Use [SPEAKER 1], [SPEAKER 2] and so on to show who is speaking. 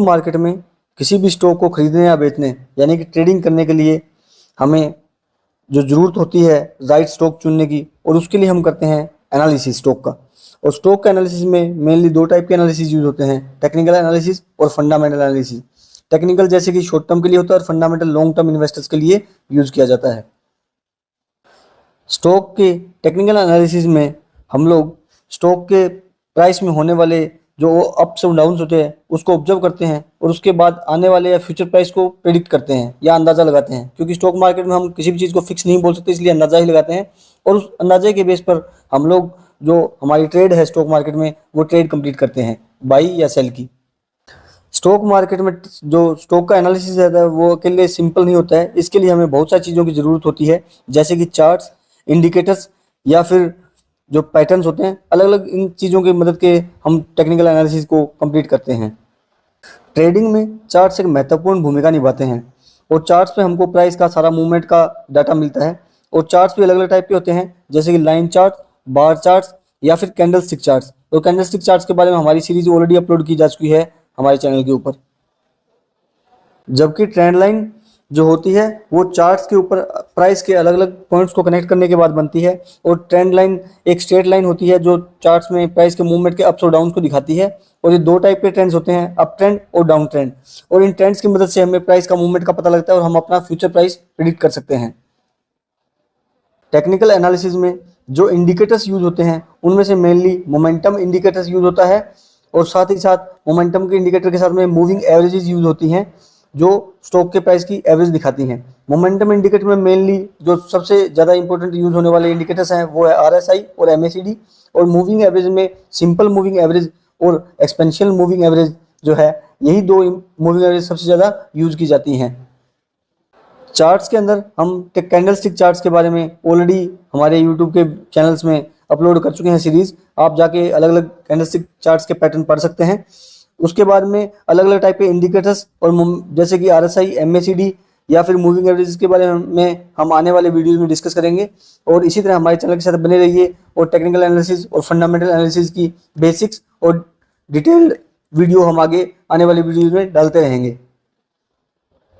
[SPEAKER 1] Market में किसी भी स्टॉक को खरीदने या बेचने यानी कि ट्रेडिंग करने के लिए हमें जो ज़रूरत होती है राइट स्टॉक चुनने की, और उसके लिए हम करते हैं एनालिसिस स्टॉक का। और स्टॉक के एनालिसिस में मेनली दो टाइप के एनालिसिस यूज होते हैं, टेक्निकल एनालिसिस और फंडामेंटल एनालिसिस। टेक्निकल जैसे कि शॉर्ट टर्म के लिए होता है और फंडामेंटल लॉन्ग टर्म इन्वेस्टर्स के लिए यूज किया जाता है। स्टॉक के टेक्निकल एनालिसिस में हम लोग स्टॉक के प्राइस में होने वाले जो अप्स और डाउन्स होते हैं उसको ऑब्जर्व करते हैं और उसके बाद आने वाले या फ्यूचर प्राइस को प्रेडिक्ट करते हैं या अंदाज़ा लगाते हैं, क्योंकि स्टॉक मार्केट में हम किसी भी चीज़ को फिक्स नहीं बोल सकते, इसलिए अंदाज़ा ही लगाते हैं। और उस अंदाजे के बेस पर हम लोग जो हमारी ट्रेड है स्टॉक मार्केट में वो ट्रेड कंप्लीट करते हैं, बाई या सेल की। स्टॉक मार्केट में जो स्टॉक का एनालिसिस रहता है वो अकेले सिंपल नहीं होता है, इसके लिए हमें बहुत सारी चीज़ों की ज़रूरत होती है, जैसे कि चार्ट्स, इंडिकेटर्स या फिर जो पैटर्न्स होते हैं। अलग अलग इन चीज़ों की मदद के हम टेक्निकल एनालिसिस को कंप्लीट करते हैं। ट्रेडिंग में चार्ट्स एक महत्वपूर्ण भूमिका निभाते हैं और चार्ट्स पे हमको प्राइस का सारा मूवमेंट का डाटा मिलता है। और चार्ट्स भी अलग अलग टाइप के होते हैं, जैसे कि लाइन चार्ट, बार चार्ट्स या फिर कैंडल स्टिक चार्ट्स। तो कैंडल स्टिक चार्ट्स के बारे में हमारी सीरीज ऑलरेडी अपलोड की जा चुकी है हमारे चैनल के ऊपर। जबकि ट्रेंड लाइन जो होती है वो चार्ट्स के ऊपर प्राइस के अलग अलग पॉइंट्स को कनेक्ट करने के बाद बनती है, और ट्रेंड लाइन एक स्ट्रेट लाइन होती है जो चार्ट्स में प्राइस के मूवमेंट के अप्स और डाउन्स को दिखाती है। और ये दो टाइप के ट्रेंड्स होते हैं, अप ट्रेंड और डाउन ट्रेंड। और इन ट्रेंड्स की मदद से हमें प्राइस का मूवमेंट का पता लगता है और हम अपना फ्यूचर प्राइस प्रिडिक्ट कर सकते हैं। टेक्निकल एनालिसिस में जो इंडिकेटर्स यूज होते हैं उनमें से मेनली मोमेंटम इंडिकेटर्स यूज होता है, और साथ ही साथ मोमेंटम के इंडिकेटर के साथ में मूविंग एवरेजेस यूज होती हैं जो स्टॉक के प्राइस की एवरेज दिखाती हैं। मोमेंटम इंडिकेटर में मेनली जो सबसे ज़्यादा इंपॉर्टेंट यूज होने वाले इंडिकेटर्स हैं वो है RSI और MACD। और मूविंग एवरेज में सिंपल मूविंग एवरेज और एक्सपेंशियल मूविंग एवरेज जो है, यही दो मूविंग एवरेज सबसे ज़्यादा यूज की जाती हैं। चार्ट्स के अंदर हम कैंडल स्टिक चार्ट्स के बारे में ऑलरेडी हमारे यूट्यूब के चैनल्स में अपलोड कर चुके हैं सीरीज, आप जाके अलग अलग कैंडल स्टिक चार्ट्स के पैटर्न पढ़ सकते हैं। उसके बाद में अलग अलग टाइप के इंडिकेटर्स और जैसे कि RSI, MACD या फिर मूविंग एवरेज के बारे में हम आने वाले वीडियोस में डिस्कस करेंगे। और इसी तरह हमारे चैनल के साथ बने रहिए और टेक्निकल एनालिसिस और फंडामेंटल एनालिसिस की बेसिक्स और डिटेल्ड वीडियो हम आगे आने वाले वीडियोस में डालते रहेंगे।